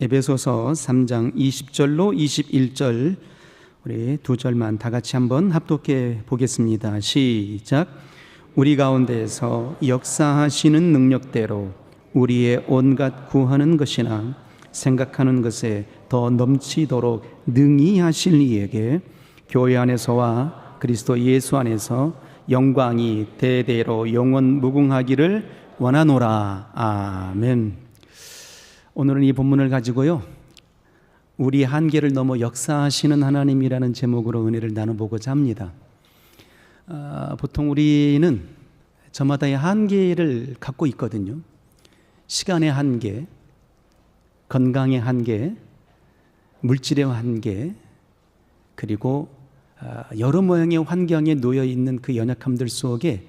에베소서 3장 20절로 21절 우리 두 절만 다 같이 한번 합독해 보겠습니다. 시작. 우리 가운데에서 역사하시는 능력대로 우리의 온갖 구하는 것이나 생각하는 것에 더 넘치도록 능히 하실 이에게 교회 안에서와 그리스도 예수 안에서 영광이 대대로 영원 무궁하기를 원하노라. 아멘. 오늘은 이 본문을 가지고요, 우리 한계를 넘어 역사하시는 하나님이라는 제목으로 은혜를 나눠보고자 합니다. 보통 우리는 저마다의 한계를 갖고 있거든요. 시간의 한계, 건강의 한계, 물질의 한계, 그리고 여러 모양의 환경에 놓여 있는 그 연약함들 속에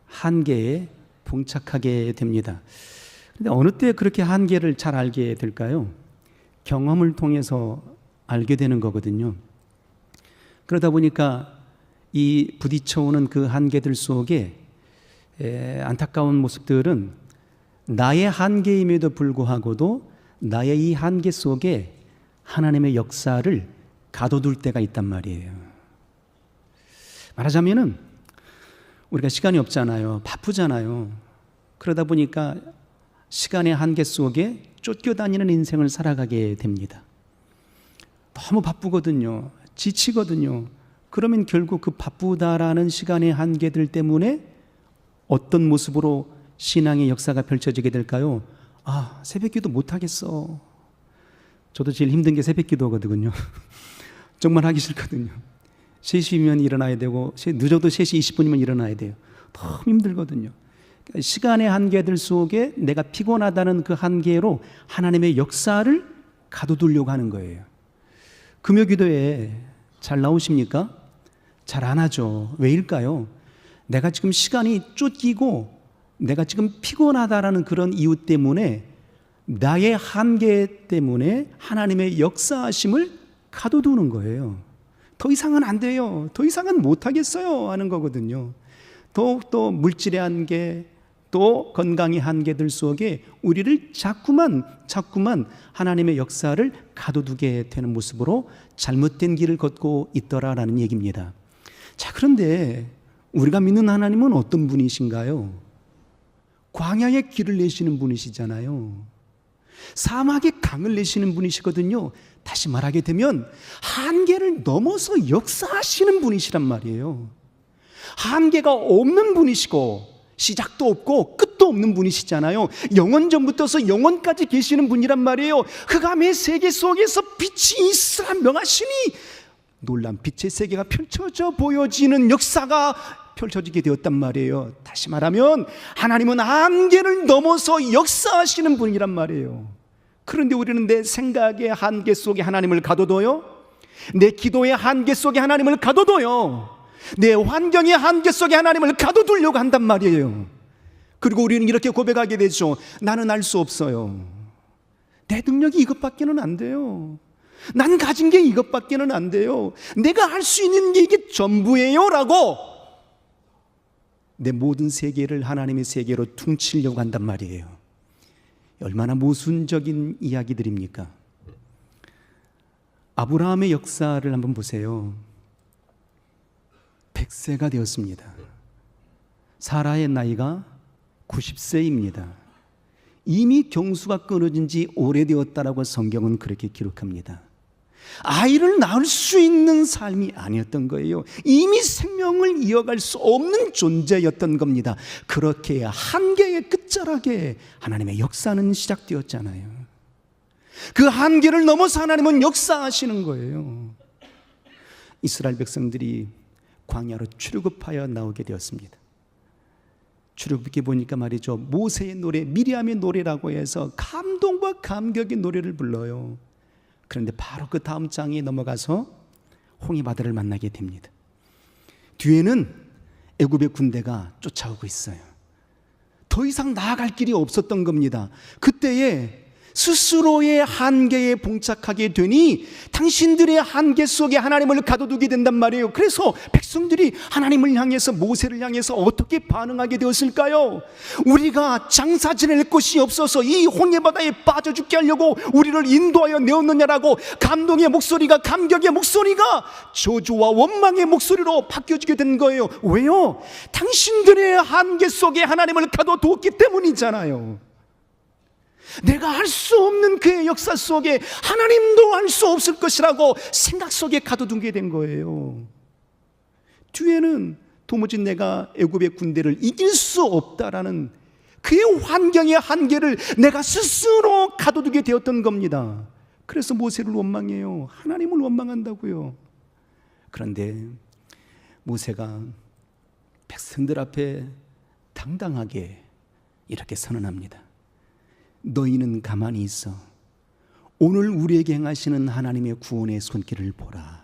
한계에 봉착하게 됩니다. 그런데 어느 때 그렇게 한계를 잘 알게 될까요? 경험을 통해서 알게 되는 거거든요. 그러다 보니까 이 부딪혀오는 그 한계들 속에 안타까운 모습들은 나의 한계임에도 불구하고도 나의 이 한계 속에 하나님의 역사를 가둬둘 때가 있단 말이에요. 말하자면은 우리가 시간이 없잖아요. 바쁘잖아요. 그러다 보니까 시간의 한계 속에 쫓겨다니는 인생을 살아가게 됩니다. 너무 바쁘거든요. 지치거든요. 그러면 결국 그 바쁘다라는 시간의 한계들 때문에 어떤 모습으로 신앙의 역사가 펼쳐지게 될까요? 새벽기도 못하겠어. 저도 제일 힘든 게 새벽기도거든요. 정말 하기 싫거든요. 3시면 일어나야 되고 늦어도 3시 20분이면 일어나야 돼요. 너무 힘들거든요. 시간의 한계들 속에 내가 피곤하다는 그 한계로 하나님의 역사를 가둬두려고 하는 거예요. 금요기도에 잘 나오십니까? 잘 안 하죠. 왜일까요? 내가 지금 시간이 쫓기고 내가 지금 피곤하다라는 그런 이유 때문에, 나의 한계 때문에 하나님의 역사하심을 가둬두는 거예요. 더 이상은 안 돼요. 더 이상은 못하겠어요 하는 거거든요. 더욱더 물질의 한계, 또 건강의 한계들 속에 우리를 자꾸만 하나님의 역사를 가둬두게 되는 모습으로 잘못된 길을 걷고 있더라라는 얘기입니다. 자, 그런데 우리가 믿는 하나님은 어떤 분이신가요? 광야의 길을 내시는 분이시잖아요. 사막의 강을 내시는 분이시거든요. 다시 말하게 되면 한계를 넘어서 역사하시는 분이시란 말이에요. 한계가 없는 분이시고 시작도 없고 끝도 없는 분이시잖아요. 영원전부터서 영원까지 계시는 분이란 말이에요. 흑암의 세계 속에서 빛이 있으라 명하시니 놀란 빛의 세계가 펼쳐져 보여지는 역사가 펼쳐지게 되었단 말이에요. 다시 말하면 하나님은 한계를 넘어서 역사하시는 분이란 말이에요. 그런데 우리는 내 생각의 한계 속에 하나님을 가둬둬요. 내 기도의 한계 속에 하나님을 가둬둬요. 내 환경의 한계 속에 하나님을 가둬두려고 한단 말이에요. 그리고 우리는 이렇게 고백하게 되죠. 나는 알 수 없어요. 내 능력이 이것밖에는 안 돼요. 난 가진 게 이것밖에는 안 돼요. 내가 할 수 있는 게 이게 전부예요 라고 내 모든 세계를 하나님의 세계로 퉁치려고 한단 말이에요. 얼마나 모순적인 이야기들입니까? 아브라함의 역사를 한번 보세요. 100세가 되었습니다. 사라의 나이가 90세입니다. 이미 경수가 끊어진 지 오래되었다라고 성경은 그렇게 기록합니다. 아이를 낳을 수 있는 삶이 아니었던 거예요. 이미 생명을 이어갈 수 없는 존재였던 겁니다. 그렇게 한계의 끝자락에 하나님의 역사는 시작되었잖아요. 그 한계를 넘어서 하나님은 역사하시는 거예요. 이스라엘 백성들이 광야로 출애굽하여 나오게 되었습니다. 출애굽기 보니까 말이죠, 모세의 노래, 미리암의 노래라고 해서 감동과 감격의 노래를 불러요. 그런데 바로 그 다음 장에 넘어가서 홍해 바다를 만나게 됩니다. 뒤에는 애굽의 군대가 쫓아오고 있어요. 더 이상 나아갈 길이 없었던 겁니다. 그때에 스스로의 한계에 봉착하게 되니 당신들의 한계 속에 하나님을 가둬두게 된단 말이에요. 그래서 백성들이 하나님을 향해서, 모세를 향해서 어떻게 반응하게 되었을까요? 우리가 장사 지낼 곳이 없어서 이 홍해바다에 빠져 죽게 하려고 우리를 인도하여 내었느냐라고 감동의 목소리가, 감격의 목소리가 저주와 원망의 목소리로 바뀌어지게 된 거예요. 왜요? 당신들의 한계 속에 하나님을 가둬두었기 때문이잖아요. 내가 알 수 없는 그의 역사 속에 하나님도 알 수 없을 것이라고 생각 속에 가둬두게 된 거예요. 뒤에는 도무지 내가 애굽의 군대를 이길 수 없다라는 그의 환경의 한계를 내가 스스로 가둬두게 되었던 겁니다. 그래서 모세를 원망해요. 하나님을 원망한다고요. 그런데 모세가 백성들 앞에 당당하게 이렇게 선언합니다. 너희는 가만히 있어. 오늘 우리에게 행하시는 하나님의 구원의 손길을 보라.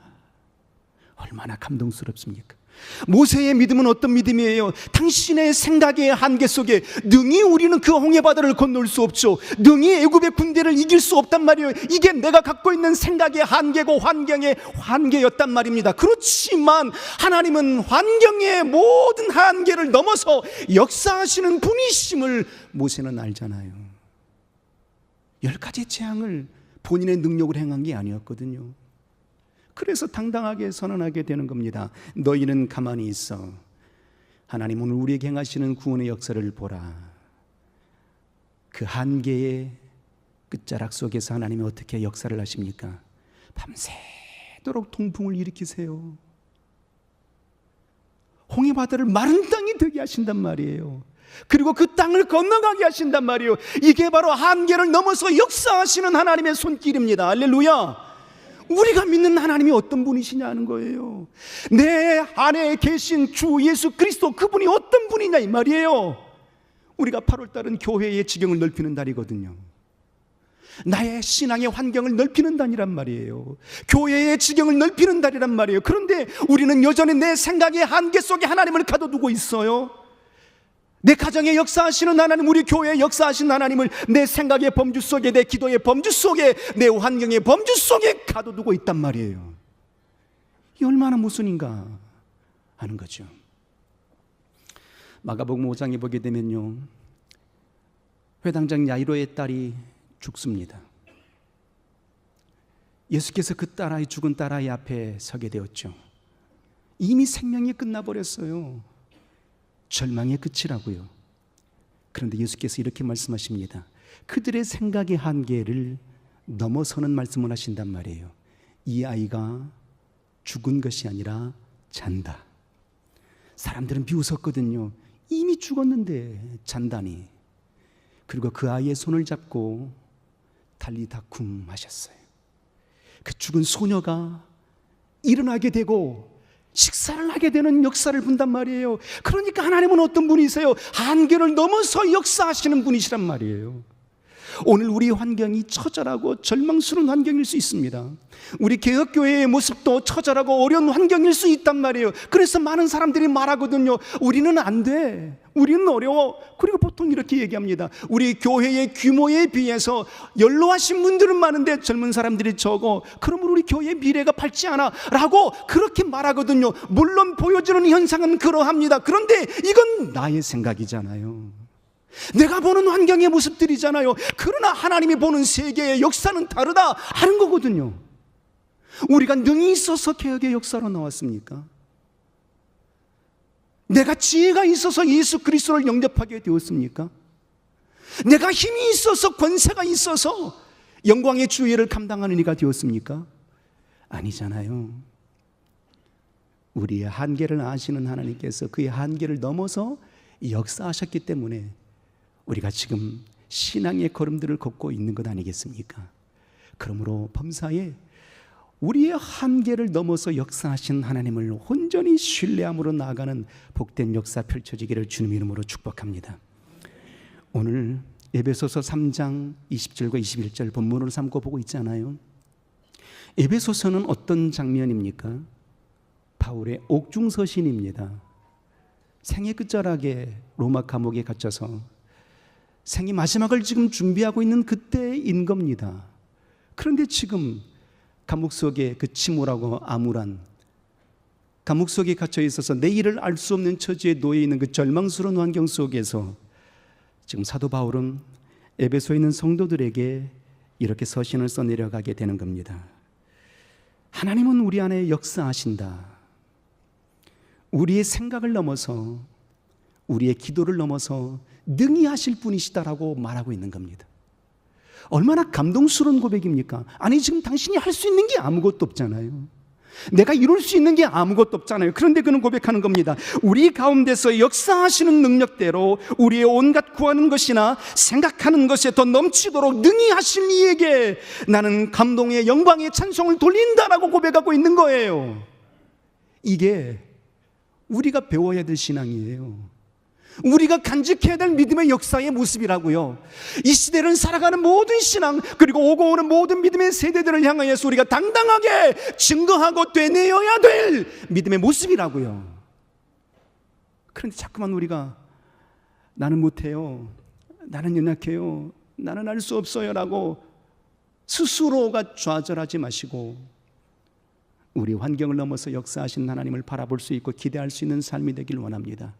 얼마나 감동스럽습니까? 모세의 믿음은 어떤 믿음이에요? 당신의 생각의 한계 속에 능히 우리는 그 홍해바다를 건널 수 없죠. 능히 애굽의 군대를 이길 수 없단 말이에요. 이게 내가 갖고 있는 생각의 한계고 환경의 한계였단 말입니다. 그렇지만 하나님은 환경의 모든 한계를 넘어서 역사하시는 분이심을 모세는 알잖아요. 10가지 재앙을 본인의 능력으로 행한 게 아니었거든요. 그래서 당당하게 선언하게 되는 겁니다. 너희는 가만히 있어. 하나님 오늘 우리에게 행하시는 구원의 역사를 보라. 그 한계의 끝자락 속에서 하나님이 어떻게 역사를 하십니까? 밤새도록 동풍을 일으키세요. 홍해바다를 마른 땅이 되게 하신단 말이에요. 그리고 그 땅을 건너가게 하신단 말이에요. 이게 바로 한계를 넘어서 역사하시는 하나님의 손길입니다. 할렐루야. 우리가 믿는 하나님이 어떤 분이시냐는 거예요. 내 안에 계신 주 예수 그리스도, 그분이 어떤 분이냐 이 말이에요. 우리가 8월달은 교회의 지경을 넓히는 달이거든요. 나의 신앙의 환경을 넓히는 달이란 말이에요. 교회의 지경을 넓히는 달이란 말이에요. 그런데 우리는 여전히 내 생각의 한계 속에 하나님을 가둬두고 있어요. 내 가정에 역사하시는 하나님, 우리 교회에 역사하시는 하나님을 내 생각의 범주 속에, 내 기도의 범주 속에, 내 환경의 범주 속에 가둬두고 있단 말이에요. 이 얼마나 모순인가 하는 거죠. 마가복음 5장에 보게 되면요, 회당장 야이로의 딸이 죽습니다. 예수께서 그 딸아이, 죽은 딸아이 앞에 서게 되었죠. 이미 생명이 끝나버렸어요. 절망의 끝이라고요. 그런데 예수께서 이렇게 말씀하십니다. 그들의 생각의 한계를 넘어서는 말씀을 하신단 말이에요. 이 아이가 죽은 것이 아니라 잔다. 사람들은 비웃었거든요. 이미 죽었는데 잔다니. 그리고 그 아이의 손을 잡고 달리다쿰 하셨어요. 그 죽은 소녀가 일어나게 되고 식사를 하게 되는 역사를 본단 말이에요. 그러니까 하나님은 어떤 분이세요? 한계를 넘어서 역사하시는 분이시란 말이에요. 오늘 우리 환경이 처절하고 절망스러운 환경일 수 있습니다. 우리 개혁교회의 모습도 처절하고 어려운 환경일 수 있단 말이에요. 그래서 많은 사람들이 말하거든요. 우리는 안 돼. 우리는 어려워. 그리고 보통 이렇게 얘기합니다. 우리 교회의 규모에 비해서 연로하신 분들은 많은데 젊은 사람들이 적어. 그러면 우리 교회의 미래가 밝지 않아 라고 그렇게 말하거든요. 물론 보여주는 현상은 그러합니다. 그런데 이건 나의 생각이잖아요. 내가 보는 환경의 모습들이잖아요. 그러나 하나님이 보는 세계의 역사는 다르다 하는 거거든요. 우리가 능히 있어서 개혁의 역사로 나왔습니까? 내가 지혜가 있어서 예수 그리스도를 영접하게 되었습니까? 내가 힘이 있어서, 권세가 있어서 영광의 주의를 감당하는 이가 되었습니까? 아니잖아요. 우리의 한계를 아시는 하나님께서 그의 한계를 넘어서 역사하셨기 때문에 우리가 지금 신앙의 걸음들을 걷고 있는 것 아니겠습니까? 그러므로 범사에 우리의 한계를 넘어서 역사하신 하나님을 온전히 신뢰함으로 나아가는 복된 역사 펼쳐지기를 주님 이름으로 축복합니다. 오늘 에베소서 3장 20절과 21절 본문으로 삼고 보고 있잖아요. 에베소서는 어떤 장면입니까? 바울의 옥중서신입니다. 생애 끝자락에 로마 감옥에 갇혀서 생의 마지막을 지금 준비하고 있는 그때인 겁니다. 그런데 지금 감옥 속에 그 침울하고 암울한, 감옥 속에 갇혀 있어서 내일을 알 수 없는 처지에 놓여 있는 그 절망스러운 환경 속에서 지금 사도 바울은 에베소에 있는 성도들에게 이렇게 서신을 써 내려가게 되는 겁니다. 하나님은 우리 안에 역사하신다. 우리의 생각을 넘어서, 우리의 기도를 넘어서 능히 하실 분이시다라고 말하고 있는 겁니다. 얼마나 감동스러운 고백입니까? 아니, 지금 당신이 할 수 있는 게 아무것도 없잖아요. 내가 이룰 수 있는 게 아무것도 없잖아요. 그런데 그는 고백하는 겁니다. 우리 가운데서 역사하시는 능력대로 우리의 온갖 구하는 것이나 생각하는 것에 더 넘치도록 능히 하실 이에게 나는 감동의 영광의 찬송을 돌린다라고 고백하고 있는 거예요. 이게 우리가 배워야 될 신앙이에요. 우리가 간직해야 될 믿음의 역사의 모습이라고요. 이 시대를 살아가는 모든 신앙, 그리고 오고 오는 모든 믿음의 세대들을 향하여서 우리가 당당하게 증거하고 되뇌어야 될 믿음의 모습이라고요. 그런데 자꾸만 우리가 나는 못해요, 나는 연약해요, 나는 알 수 없어요 라고 스스로가 좌절하지 마시고 우리 환경을 넘어서 역사하신 하나님을 바라볼 수 있고 기대할 수 있는 삶이 되길 원합니다.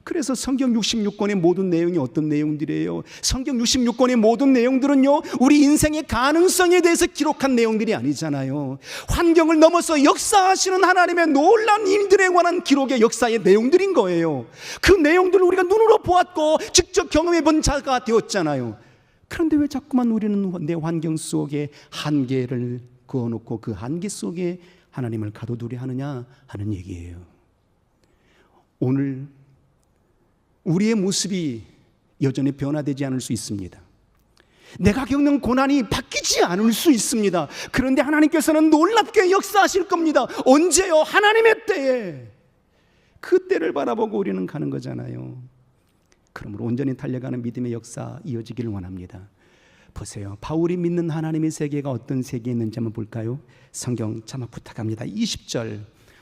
그래서 성경 66권의 모든 내용이 어떤 내용들이에요? 성경 66권의 모든 내용들은요, 우리 인생의 가능성에 대해서 기록한 내용들이 아니잖아요. 환경을 넘어서 역사하시는 하나님의 놀라운 일들에 관한 기록의 역사의 내용들인 거예요. 그 내용들을 우리가 눈으로 보았고 직접 경험해 본 자가 되었잖아요. 그런데 왜 자꾸만 우리는 내 환경 속에 한계를 그어놓고 그 한계 속에 하나님을 가둬두려 하느냐 하는 얘기예요. 오늘 우리의 모습이 여전히 변화되지 않을 수 있습니다. 내가 겪는 고난이 바뀌지 않을 수 있습니다. 그런데 하나님께서는 놀랍게 역사하실 겁니다. 언제요? 하나님의 때에. 그 때를 바라보고 우리는 가는 거잖아요. 그러므로 온전히 달려가는 믿음의 역사 이어지기를 원합니다. 보세요, 바울이 믿는 하나님의 세계가 어떤 세계였는지 한번 볼까요? 성경 자막 부탁합니다. 20절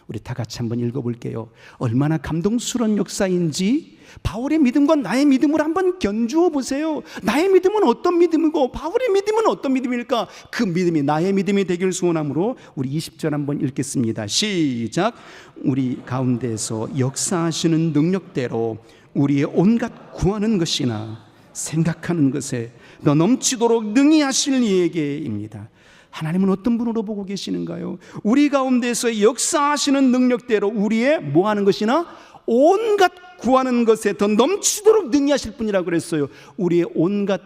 우리 다 같이 한번 읽어볼게요. 얼마나 감동스러운 역사인지 바울의 믿음과 나의 믿음을 한번 견주어 보세요. 나의 믿음은 어떤 믿음이고 바울의 믿음은 어떤 믿음일까? 그 믿음이 나의 믿음이 되길 소원하므로 우리 20절 한번 읽겠습니다. 시작. 우리 가운데서 역사하시는 능력대로 우리의 온갖 구하는 것이나 생각하는 것에 더 넘치도록 능히 하실 이에게입니다. 하나님은 어떤 분으로 보고 계시는가요? 우리 가운데서 역사하시는 능력대로 우리의 뭐 하는 것이나 온갖 구하는 것에 더 넘치도록 능히 하실 분이라고 그랬어요. 우리의 온갖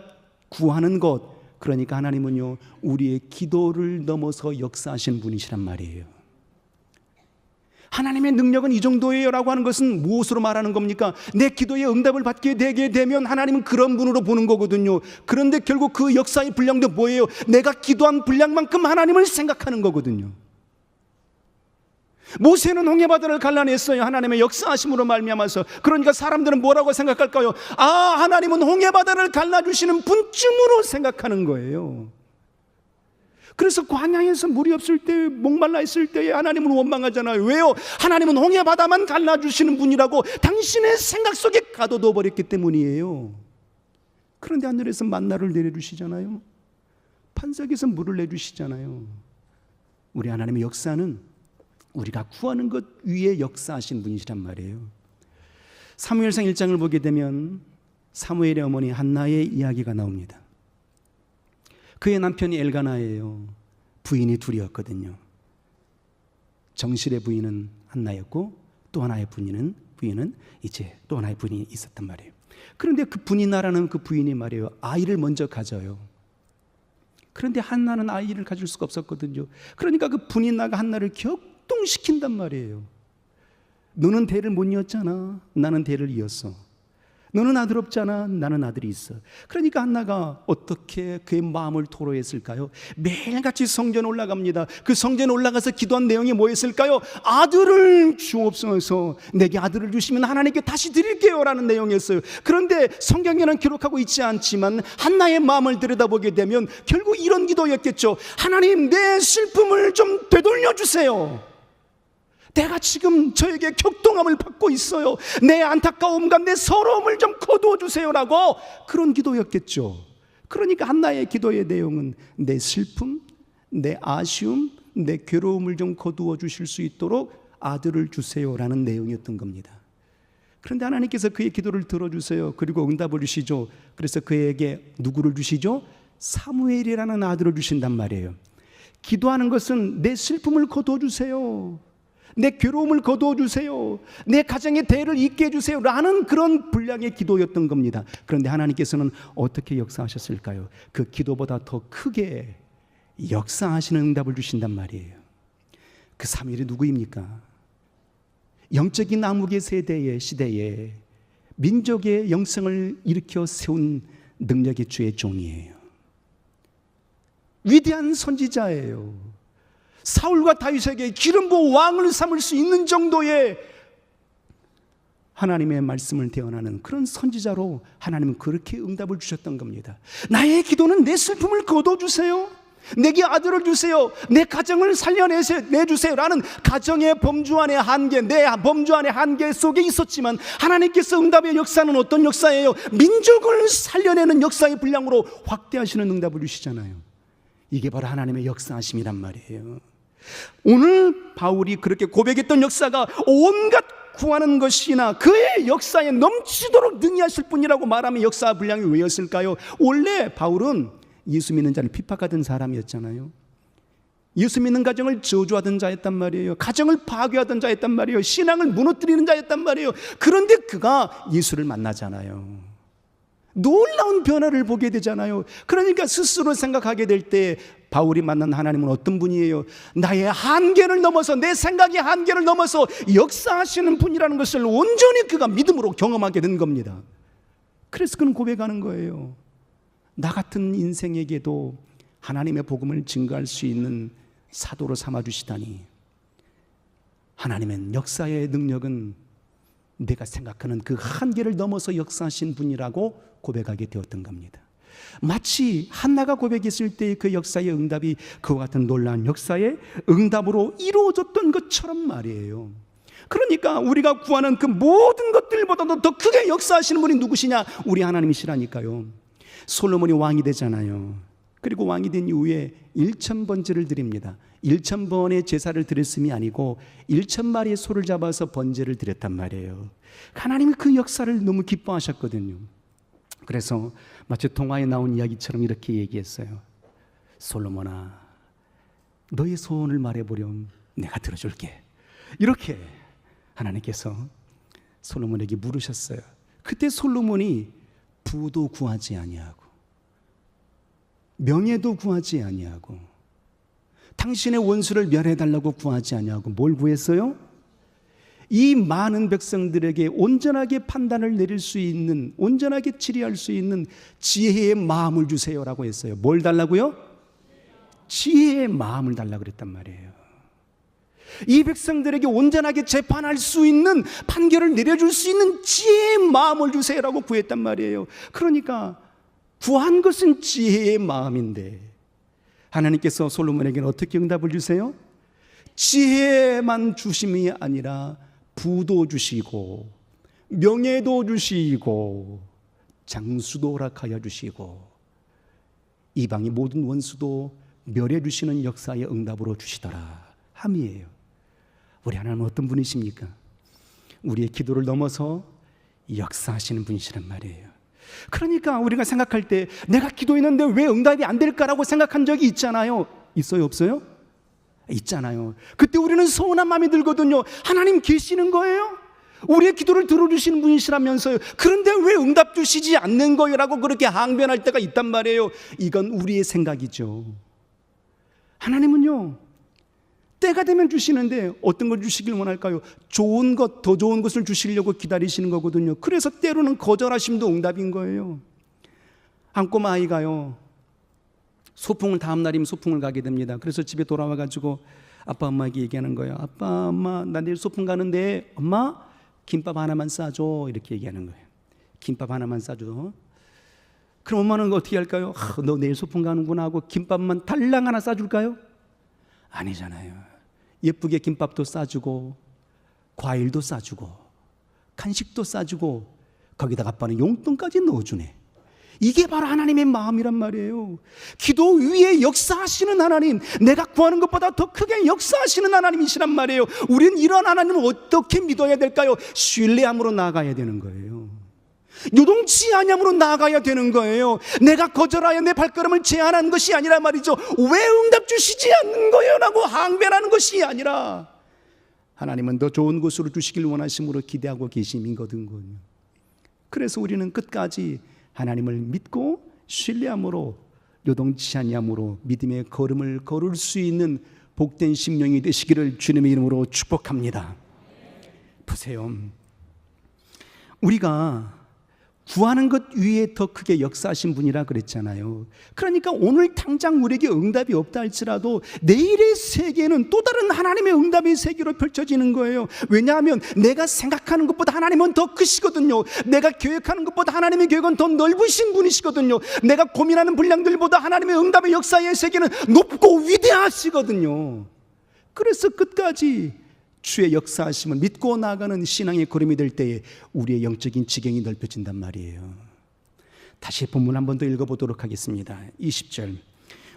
구하는 것, 그러니까 하나님은요, 우리의 기도를 넘어서 역사하시는 분이시란 말이에요. 하나님의 능력은 이 정도예요 라고 하는 것은 무엇으로 말하는 겁니까? 내 기도에 응답을 받게 되게 되면 하나님은 그런 분으로 보는 거거든요. 그런데 결국 그 역사의 분량도 뭐예요? 내가 기도한 분량만큼 하나님을 생각하는 거거든요. 모세는 홍해바다를 갈라냈어요. 하나님의 역사하심으로 말미암아서. 그러니까 사람들은 뭐라고 생각할까요? 아, 하나님은 홍해바다를 갈라주시는 분쯤으로 생각하는 거예요. 그래서 광야에서 물이 없을 때, 목말라 있을 때에 하나님을 원망하잖아요. 왜요? 하나님은 홍해바다만 갈라주시는 분이라고 당신의 생각 속에 가둬둬 버렸기 때문이에요. 그런데 하늘에서 만나를 내려주시잖아요. 반석에서 물을 내주시잖아요. 우리 하나님의 역사는 우리가 구하는 것 위에 역사하신 분이시란 말이에요. 사무엘상 1장을 보게 되면 사무엘의 어머니 한나의 이야기가 나옵니다. 그의 남편이 엘가나예요. 부인이 둘이었거든요. 정실의 부인은 한나였고 또 하나의 부인은 이제 또 하나의 부인이 있었단 말이에요. 그런데 그 분이나라는 그 부인이 말이에요, 아이를 먼저 가져요. 그런데 한나는 아이를 가질 수가 없었거든요. 그러니까 그 분이나가 한나를 격동시킨단 말이에요. 너는 대를 못 이었잖아, 나는 대를 이었어. 너는 아들 없잖아, 나는 아들이 있어. 그러니까 한나가 어떻게 그의 마음을 토로했을까요? 매일같이 성전에 올라갑니다. 그 성전에 올라가서 기도한 내용이 뭐였을까요? 아들을 주옵소서, 내게 아들을 주시면 하나님께 다시 드릴게요 라는 내용이었어요. 그런데 성경에는 기록하고 있지 않지만 한나의 마음을 들여다보게 되면 결국 이런 기도였겠죠. 하나님, 내 슬픔을 좀 되돌려 주세요. 내가 지금 저에게 격동함을 받고 있어요. 내 안타까움과 내 서러움을 좀 거두어 주세요라고 그런 기도였겠죠. 그러니까 한나의 기도의 내용은 내 슬픔, 내 아쉬움, 내 괴로움을 좀 거두어 주실 수 있도록 아들을 주세요라는 내용이었던 겁니다. 그런데 하나님께서 그의 기도를 들어주세요. 그리고 응답을 주시죠. 그래서 그에게 누구를 주시죠? 사무엘이라는 아들을 주신단 말이에요. 기도하는 것은 내 슬픔을 거두어 주세요, 내 괴로움을 거두어 주세요, 내 가정의 대를 잇게 해주세요 라는 그런 분량의 기도였던 겁니다. 그런데 하나님께서는 어떻게 역사하셨을까요? 그 기도보다 더 크게 역사하시는 응답을 주신단 말이에요. 그 사무엘이 누구입니까? 영적인 암흑의 세대의 시대에 민족의 영성을 일으켜 세운 능력의 주의 종이에요. 위대한 선지자예요. 사울과 다윗에게 기름 부어 왕을 삼을 수 있는 정도의 하나님의 말씀을 대언하는 그런 선지자로 하나님은 그렇게 응답을 주셨던 겁니다. 나의 기도는 내 슬픔을 거둬주세요, 내게 아들을 주세요, 내 가정을 살려내주세요 라는 가정의 범주 안의 한계, 내 범주 안의 한계 속에 있었지만 하나님께서 응답의 역사는 어떤 역사예요? 민족을 살려내는 역사의 분량으로 확대하시는 응답을 주시잖아요. 이게 바로 하나님의 역사하심이란 말이에요. 오늘 바울이 그렇게 고백했던 역사가 온갖 구하는 것이나 그의 역사에 넘치도록 능히 하실 분이라고 말하면 역사 분량이 왜였을까요? 원래 바울은 예수 믿는 자를 핍박하던 사람이었잖아요. 예수 믿는 가정을 저주하던 자였단 말이에요. 가정을 파괴하던 자였단 말이에요. 신앙을 무너뜨리는 자였단 말이에요. 그런데 그가 예수를 만나잖아요. 놀라운 변화를 보게 되잖아요. 그러니까 스스로 생각하게 될 때 바울이 만난 하나님은 어떤 분이에요? 나의 한계를 넘어서, 내 생각의 한계를 넘어서 역사하시는 분이라는 것을 온전히 그가 믿음으로 경험하게 된 겁니다. 그래서 그는 고백하는 거예요. 나 같은 인생에게도 하나님의 복음을 증거할 수 있는 사도로 삼아주시다니, 하나님의 역사의 능력은 내가 생각하는 그 한계를 넘어서 역사하신 분이라고 고백하게 되었던 겁니다. 마치 한나가 고백했을 때 그 역사의 응답이 그와 같은 놀라운 역사의 응답으로 이루어졌던 것처럼 말이에요. 그러니까 우리가 구하는 그 모든 것들보다도 더 크게 역사하시는 분이 누구시냐? 우리 하나님이시라니까요. 솔로몬이 왕이 되잖아요. 그리고 왕이 된 이후에 1000번제를 드립니다. 1000번의 제사를 드렸음이 아니고 1000마리의 소를 잡아서 번제를 드렸단 말이에요. 하나님이 그 역사를 너무 기뻐하셨거든요. 그래서 마치 동화에 나온 이야기처럼 이렇게 얘기했어요. 솔로몬아, 너의 소원을 말해보렴, 내가 들어줄게. 이렇게 하나님께서 솔로몬에게 물으셨어요. 그때 솔로몬이 부도 구하지 아니하고 명예도 구하지 아니하고 당신의 원수를 멸해달라고 구하지 아니하고 뭘 구했어요? 이 많은 백성들에게 온전하게 판단을 내릴 수 있는, 온전하게 치리할 수 있는 지혜의 마음을 주세요라고 했어요. 뭘 달라고요? 지혜의 마음을 달라고 그랬단 말이에요. 이 백성들에게 온전하게 재판할 수 있는, 판결을 내려줄 수 있는 지혜의 마음을 주세요라고 구했단 말이에요. 그러니까 구한 것은 지혜의 마음인데 하나님께서 솔로몬에게는 어떻게 응답을 주세요? 지혜만 주심이 아니라 부도 주시고 명예도 주시고 장수도 허락하여 주시고 이방의 모든 원수도 멸해 주시는 역사의 응답으로 주시더라 함이에요. 우리 하나님은 어떤 분이십니까? 우리의 기도를 넘어서 역사하시는 분이시란 말이에요. 그러니까 우리가 생각할 때 내가 기도했는데 왜 응답이 안 될까라고 생각한 적이 있잖아요. 있어요, 없어요? 있잖아요. 그때 우리는 서운한 마음이 들거든요. 하나님 계시는 거예요? 우리의 기도를 들어주시는 분이시라면서요. 그런데 왜 응답 주시지 않는 거예요? 라고 그렇게 항변할 때가 있단 말이에요. 이건 우리의 생각이죠. 하나님은요, 때가 되면 주시는데 어떤 걸 주시길 원할까요? 좋은 것, 더 좋은 것을 주시려고 기다리시는 거거든요. 그래서 때로는 거절하심도 응답인 거예요. 한 꼬마 아이가요, 소풍을 다음 날이면 소풍을 가게 됩니다. 그래서 집에 돌아와가지고 아빠 엄마에게 얘기하는 거예요. 아빠 엄마, 나 내일 소풍 가는데 엄마 김밥 하나만 싸줘, 이렇게 얘기하는 거예요. 김밥 하나만 싸줘. 그럼 엄마는 어떻게 할까요? 너 내일 소풍 가는구나 하고 김밥만 달랑 하나 싸줄까요? 아니잖아요. 예쁘게 김밥도 싸주고 과일도 싸주고 간식도 싸주고 거기다가 아빠는 용돈까지 넣어주네. 이게 바로 하나님의 마음이란 말이에요. 기도 위에 역사하시는 하나님, 내가 구하는 것보다 더 크게 역사하시는 하나님이시란 말이에요. 우리는 이런 하나님을 어떻게 믿어야 될까요? 신뢰함으로 나아가야 되는 거예요. 요동치 아니함으로 나아가야 되는 거예요. 내가 거절하여 내 발걸음을 제한하는 것이 아니라 말이죠. 왜 응답 주시지 않는 거예요? 라고 항변하는 것이 아니라 하나님은 더 좋은 곳으로 주시길 원하심으로 기대하고 계심이거든요. 그래서 우리는 끝까지 하나님을 믿고 신뢰함으로 요동치 아니함으로 믿음의 걸음을 걸을 수 있는 복된 심령이 되시기를 주님의 이름으로 축복합니다. 보세요. 우리가 구하는 것 위에 더 크게 역사하신 분이라 그랬잖아요. 그러니까 오늘 당장 우리에게 응답이 없다 할지라도 내일의 세계는 또 다른 하나님의 응답의 세계로 펼쳐지는 거예요. 왜냐하면 내가 생각하는 것보다 하나님은 더 크시거든요. 내가 계획하는 것보다 하나님의 계획은 더 넓으신 분이시거든요. 내가 고민하는 분량들보다 하나님의 응답의 역사의 세계는 높고 위대하시거든요. 그래서 끝까지 주의 역사하심을 믿고 나아가는 신앙의 걸음이 될 때에 우리의 영적인 지경이 넓혀진단 말이에요. 다시 본문 한 번 더 읽어보도록 하겠습니다. 20절.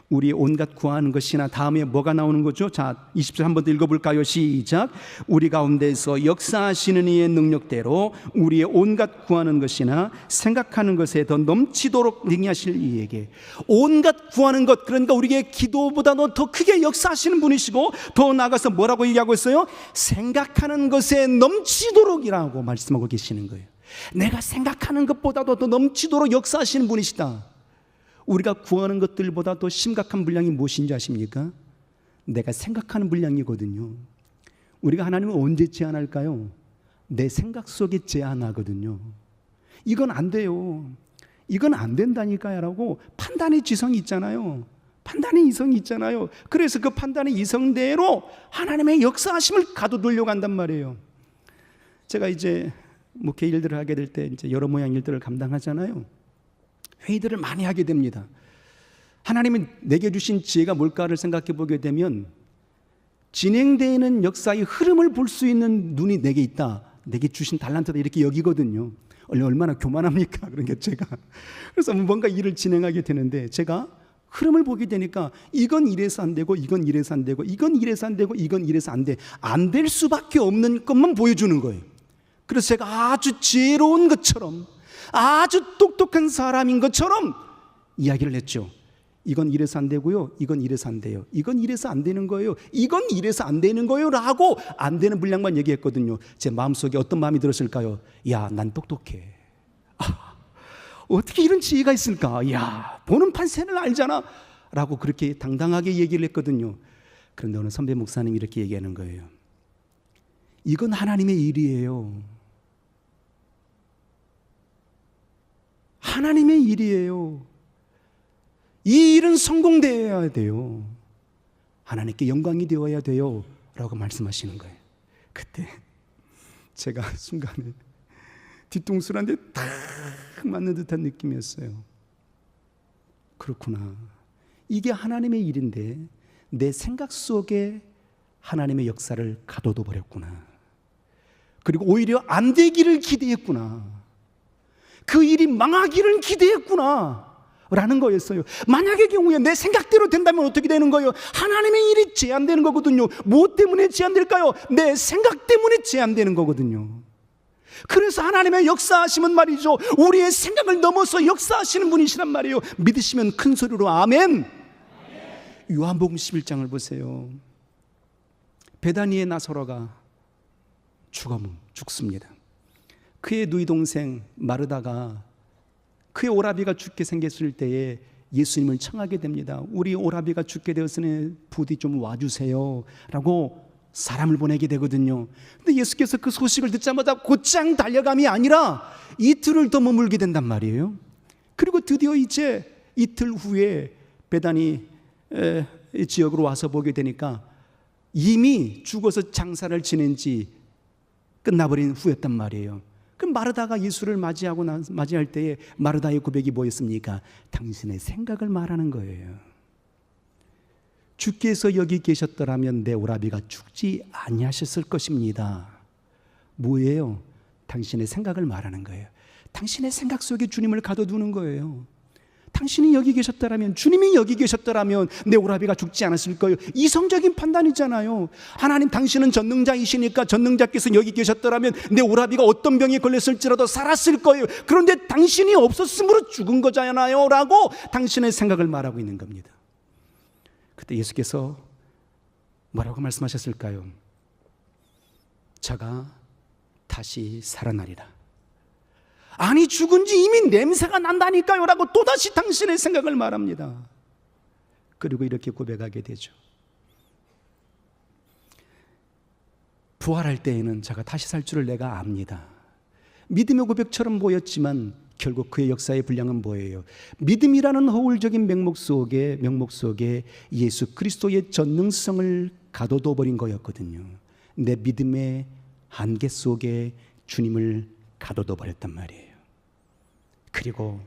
우리 온갖 구하는 것이나 다음에 뭐가 나오는 거죠? 자, 20절 한 번 더 읽어볼까요? 시작. 우리 가운데서 역사하시는 이의 능력대로 우리의 온갖 구하는 것이나 생각하는 것에 더 넘치도록 능히하실 이에게. 온갖 구하는 것, 그러니까 우리에게 기도보다도 더 크게 역사하시는 분이시고 더 나아가서 뭐라고 얘기하고 있어요? 생각하는 것에 넘치도록이라고 말씀하고 계시는 거예요. 내가 생각하는 것보다도 더 넘치도록 역사하시는 분이시다. 우리가 구하는 것들보다 더 심각한 분량이 무엇인지 아십니까? 내가 생각하는 분량이거든요. 우리가 하나님을 언제 제한할까요? 내 생각 속에 제한하거든요. 이건 안 돼요. 이건 안 된다니까요 라고 판단의 지성이 있잖아요. 판단의 이성이 있잖아요. 그래서 그 판단의 이성대로 하나님의 역사하심을 가둬두려고 한단 말이에요. 제가 이제 목회 일들을 하게 될 때 이제 여러 모양 일들을 감당하잖아요. 회의들을 많이 하게 됩니다. 하나님이 내게 주신 지혜가 뭘까를 생각해 보게 되면 진행되는 역사의 흐름을 볼 수 있는 눈이 내게 있다. 내게 주신 달란트다 이렇게 여기거든요. 얼마나 교만합니까? 그런 게 제가. 그래서 뭔가 일을 진행하게 되는데 제가 흐름을 보게 되니까 이건 이래서 안 되고 이건 이래서 안 되고 이건 이래서 안 되고 이건 이래서 안 돼. 안 될 수밖에 없는 것만 보여주는 거예요. 그래서 제가 아주 지혜로운 것처럼 아주 똑똑한 사람인 것처럼 이야기를 했죠. 이건 이래서 안 되고요. 이건 이래서 안 돼요. 이건 이래서 안 되는 거예요. 이건 이래서 안 되는 거예요. 라고 안 되는 분량만 얘기했거든요. 제 마음속에 어떤 마음이 들었을까요? 야, 난 똑똑해. 어떻게 이런 지혜가 있을까? 야, 보는 판세를 알잖아. 라고 그렇게 당당하게 얘기를 했거든요. 그런데 어느 선배 목사님이 이렇게 얘기하는 거예요. 이건 하나님의 일이에요. 하나님의 일이에요. 이 일은 성공되어야 돼요. 하나님께 영광이 되어야 돼요. 라고 말씀하시는 거예요. 그때 제가 순간에 뒤통수를 한 대 탁 맞는 듯한 느낌이었어요. 그렇구나. 이게 하나님의 일인데 내 생각 속에 하나님의 역사를 가둬둬 버렸구나. 그리고 오히려 안 되기를 기대했구나. 그 일이 망하기를 기대했구나 라는 거였어요. 만약의 경우에 내 생각대로 된다면 어떻게 되는 거예요? 하나님의 일이 제한되는 거거든요. 무엇 때문에 제한될까요? 내 생각 때문에 제한되는 거거든요. 그래서 하나님의 역사하심은 말이죠, 우리의 생각을 넘어서 역사하시는 분이시란 말이에요. 믿으시면 큰 소리로 아멘. 요한복음 11장을 보세요. 베다니의 나사로가 죽습니다. 그의 누이 동생 마르다가 그의 오라비가 죽게 생겼을 때에 예수님을 청하게 됩니다. 우리 오라비가 죽게 되었으니 부디 좀 와주세요 라고 사람을 보내게 되거든요. 근데 예수께서 그 소식을 듣자마자 곧장 달려감이 아니라 이틀을 더 머물게 된단 말이에요. 그리고 드디어 이제 이틀 후에 베다니 지역으로 와서 보게 되니까 이미 죽어서 장사를 지낸 지 끝나버린 후였단 말이에요. 그럼 마르다가 예수를 맞이할 때에 마르다의 고백이 뭐였습니까? 당신의 생각을 말하는 거예요. 주께서 여기 계셨더라면 내 오라비가 죽지 아니하셨을 것입니다. 뭐예요? 당신의 생각을 말하는 거예요. 당신의 생각 속에 주님을 가둬두는 거예요. 당신이 여기 계셨더라면, 주님이 여기 계셨더라면 내 오라비가 죽지 않았을 거예요. 이성적인 판단이잖아요. 하나님, 당신은 전능자이시니까 전능자께서 여기 계셨더라면 내 오라비가 어떤 병에 걸렸을지라도 살았을 거예요. 그런데 당신이 없었으므로 죽은 거잖아요 라고 당신의 생각을 말하고 있는 겁니다. 그때 예수께서 뭐라고 말씀하셨을까요? 저가 다시 살아나리라. 아니, 죽은 지 이미 냄새가 난다니까요 라고 또다시 당신의 생각을 말합니다. 그리고 이렇게 고백하게 되죠. 부활할 때에는 저가 다시 살 줄을 내가 압니다. 믿음의 고백처럼 보였지만 결국 그의 역사의 분량은 뭐예요? 믿음이라는 허울적인 명목 속에 예수 그리스도의 전능성을 가둬둬 버린 거였거든요. 내 믿음의 한계 속에 주님을 가둬둬 버렸단 말이에요. 그리고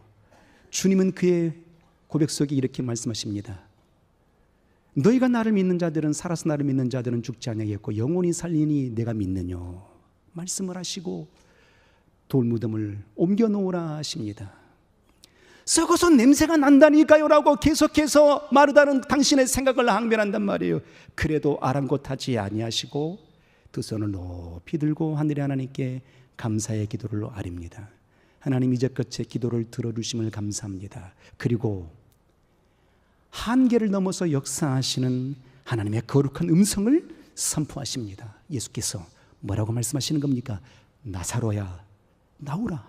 주님은 그의 고백 속에 이렇게 말씀하십니다. 너희가 나를 믿는 자들은 살아서 나를 믿는 자들은 죽지 아니하겠고 영원히 살리니 내가 믿느냐 말씀을 하시고 돌무덤을 옮겨 놓으라 하십니다. 썩어서 냄새가 난다니까요 라고 계속해서 마르다는 당신의 생각을 항변한단 말이에요. 그래도 아랑곳하지 아니하시고 두 손을 높이 들고 하늘의 하나님께 감사의 기도를 아립니다. 하나님, 이제껏 제 기도를 들어주심을 감사합니다. 그리고 한계를 넘어서 역사하시는 하나님의 거룩한 음성을 선포하십니다. 예수께서 뭐라고 말씀하시는 겁니까? 나사로야 나오라,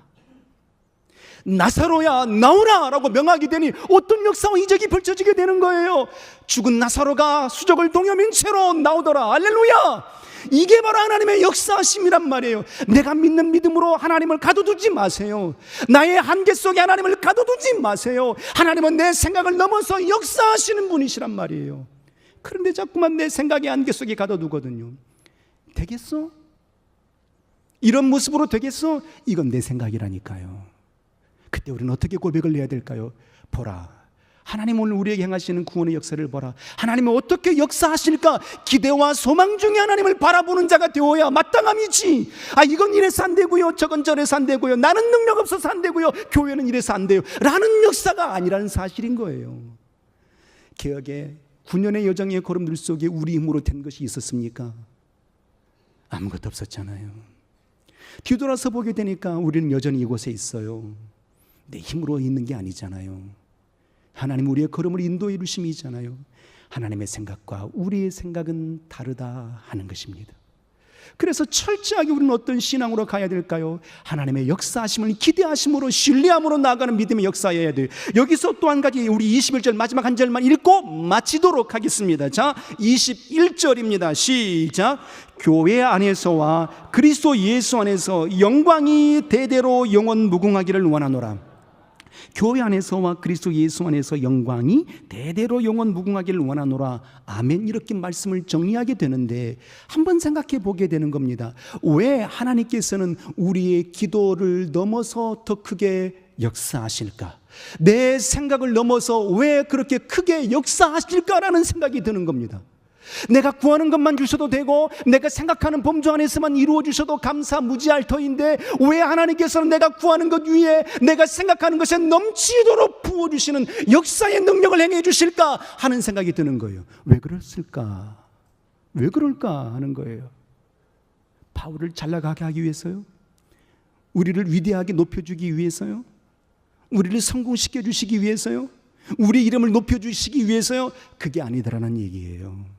나사로야 나오라 라고 명하게 되니 어떤 역사와 이적이 펼쳐지게 되는 거예요. 죽은 나사로가 수족을 동여민 채로 나오더라. 할렐루야. 이게 바로 하나님의 역사하심이란 말이에요. 내가 믿는 믿음으로 하나님을 가둬두지 마세요. 나의 한계 속에 하나님을 가둬두지 마세요. 하나님은 내 생각을 넘어서 역사하시는 분이시란 말이에요. 그런데 자꾸만 내 생각의 한계 속에 가둬두거든요. 되겠어? 이런 모습으로 되겠어? 이건 내 생각이라니까요. 그때 우리는 어떻게 고백을 해야 될까요? 보라, 하나님 오늘 우리에게 행하시는 구원의 역사를 보라. 하나님은 어떻게 역사하실까? 기대와 소망 중에 하나님을 바라보는 자가 되어야 마땅함이지. 이건 이래서 안 되고요, 저건 저래서 안 되고요, 나는 능력 없어서 안 되고요, 교회는 이래서 안 돼요 라는 역사가 아니라는 사실인 거예요. 개혁의 9년의 여정의 걸음들 속에 우리 힘으로 된 것이 있었습니까? 아무것도 없었잖아요. 뒤돌아서 보게 되니까 우리는 여전히 이곳에 있어요. 내 힘으로 있는 게 아니잖아요. 하나님 우리의 걸음을 인도해 주심이잖아요. 하나님의 생각과 우리의 생각은 다르다 하는 것입니다. 그래서 철저하게 우리는 어떤 신앙으로 가야 될까요? 하나님의 역사하심을 기대하심으로 신뢰함으로 나아가는 믿음의 역사여야 돼요. 여기서 또 한 가지 우리 21절 마지막 한 절만 읽고 마치도록 하겠습니다. 자, 21절입니다. 시작. 교회 안에서와 그리스도 예수 안에서 영광이 대대로 영원 무궁하기를 원하노라. 교회 안에서와 그리스도 예수 안에서 영광이 대대로 영원 무궁하기를 원하노라. 아멘. 이렇게 말씀을 정리하게 되는데 한번 생각해 보게 되는 겁니다. 왜 하나님께서는 우리의 기도를 넘어서 더 크게 역사하실까? 내 생각을 넘어서 왜 그렇게 크게 역사하실까라는 생각이 드는 겁니다. 내가 구하는 것만 주셔도 되고 내가 생각하는 범주 안에서만 이루어 주셔도 감사 무지할 터인데 왜 하나님께서는 내가 구하는 것 위에 내가 생각하는 것에 넘치도록 부어주시는 역사의 능력을 행해 주실까 하는 생각이 드는 거예요. 왜 그랬을까? 왜 그럴까 하는 거예요. 바울을 잘 나가게 하기 위해서요? 우리를 위대하게 높여주기 위해서요? 우리를 성공시켜 주시기 위해서요? 우리 이름을 높여주시기 위해서요? 그게 아니더라는 얘기예요.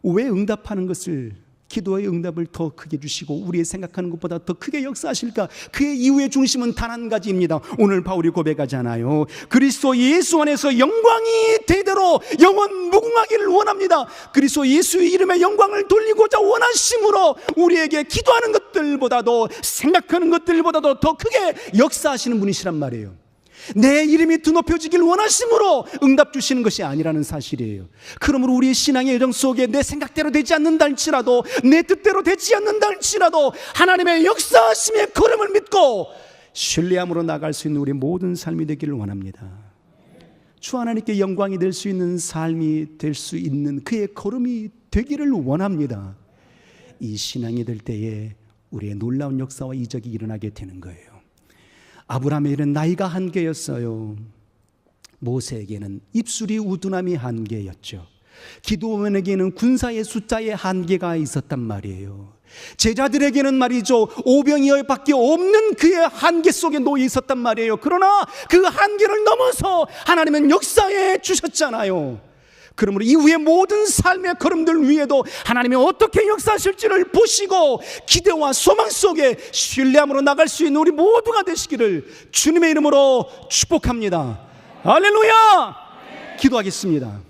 왜 응답하는 것을, 기도의 응답을 더 크게 주시고 우리의 생각하는 것보다 더 크게 역사하실까? 그의 이유의 중심은 단 한 가지입니다. 오늘 바울이 고백하잖아요. 그리스도 예수 안에서 영광이 대대로 영원 무궁하기를 원합니다. 그리스도 예수의 이름의 영광을 돌리고자 원하심으로 우리에게 기도하는 것들보다도 생각하는 것들보다도 더 크게 역사하시는 분이시란 말이에요. 내 이름이 드높여지길 원하심으로 응답 주시는 것이 아니라는 사실이에요. 그러므로 우리의 신앙의 여정 속에 내 생각대로 되지 않는다 할지라도, 내 뜻대로 되지 않는다 할지라도 하나님의 역사하심의 걸음을 믿고 신뢰함으로 나갈 수 있는 우리 모든 삶이 되기를 원합니다. 주 하나님께 영광이 될 수 있는 삶이 될 수 있는 그의 걸음이 되기를 원합니다. 이 신앙이 될 때에 우리의 놀라운 역사와 이적이 일어나게 되는 거예요. 아브라함에게는 나이가 한계였어요. 모세에게는 입술이 우둔함이 한계였죠. 기드온에게는 군사의 숫자의 한계가 있었단 말이에요. 제자들에게는 말이죠, 500여밖에 없는 그의 한계 속에 놓여 있었단 말이에요. 그러나 그 한계를 넘어서 하나님은 역사해 주셨잖아요. 그러므로 이후의 모든 삶의 걸음들 위에도 하나님이 어떻게 역사하실지를 보시고 기대와 소망 속에 신뢰함으로 나갈 수 있는 우리 모두가 되시기를 주님의 이름으로 축복합니다. 할렐루야! 기도하겠습니다.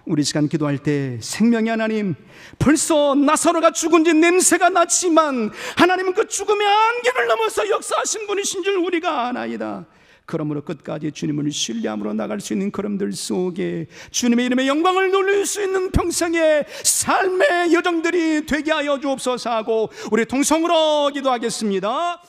우리 시간 기도할 때 생명의 하나님, 벌써 나사로가 죽은 지 냄새가 났지만 하나님은 그 죽음의 안개를 넘어서 역사하신 분이신 줄 우리가 아나이다. 그러므로 끝까지 주님을 신뢰함으로 나갈 수 있는 걸음들 속에 주님의 이름의 영광을 돌릴 수 있는 평생의 삶의 여정들이 되게 하여 주옵소서 하고 우리 통성으로 기도하겠습니다.